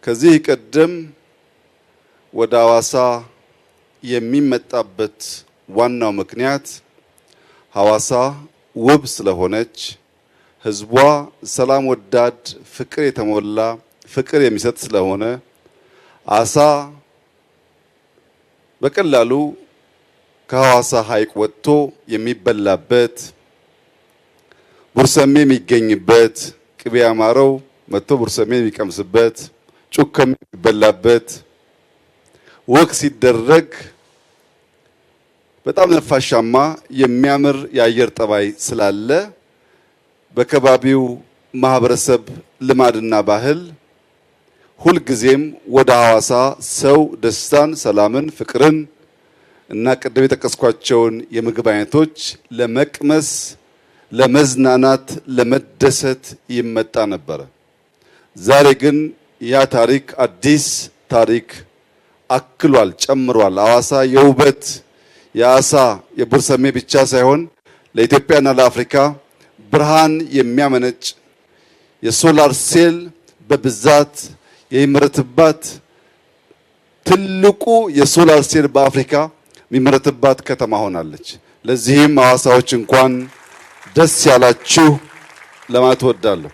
ከዚህ ቀደም ወደ ሐዋሳ የሚመጣበት ዋናው ምክንያት ሐዋሳ ውብ ስለሆነች ህዝቧ ሰላም ወዳድ ፍቅር የተሞላ ፍቅር የሚሰጥ ስለሆነ አሳ በቀላሉ ከሐዋሳ ሐይቅ ወጥቶ የሚበላበት ቡርሰሜ የሚገኝበት ቅቤ ያማረው መጥቶ ቡርሰሜ የሚቀምስበት ጩከም የሚበላበት ወክ ሲደረግ በጣም ነፋሻማ የሚያምር የአየር ጠባይ ስላለ በከባቢው ማህበረሰብ ልማድና ባህል ሁልጊዜም ወደ ሐዋሳ ሰው ደስታን፣ ሰላምን፣ ፍቅርን እና ቅድም የጠቀስኳቸውን የምግብ አይነቶች ለመቅመስ፣ ለመዝናናት፣ ለመደሰት ይመጣ ነበር። ዛሬ ግን ያ ታሪክ አዲስ ታሪክ አክሏል፣ ጨምሯል። ሐዋሳ የውበት የአሳ የቡርሰሜ ብቻ ሳይሆን ለኢትዮጵያና ለአፍሪካ ብርሃን የሚያመነጭ የሶላር ሴል በብዛት የሚመረትባት ትልቁ የሶላር ሴል በአፍሪካ የሚመረትባት ከተማ ሆናለች። ለዚህም ሐዋሳዎች እንኳን ደስ ያላችሁ ለማለት እወዳለሁ።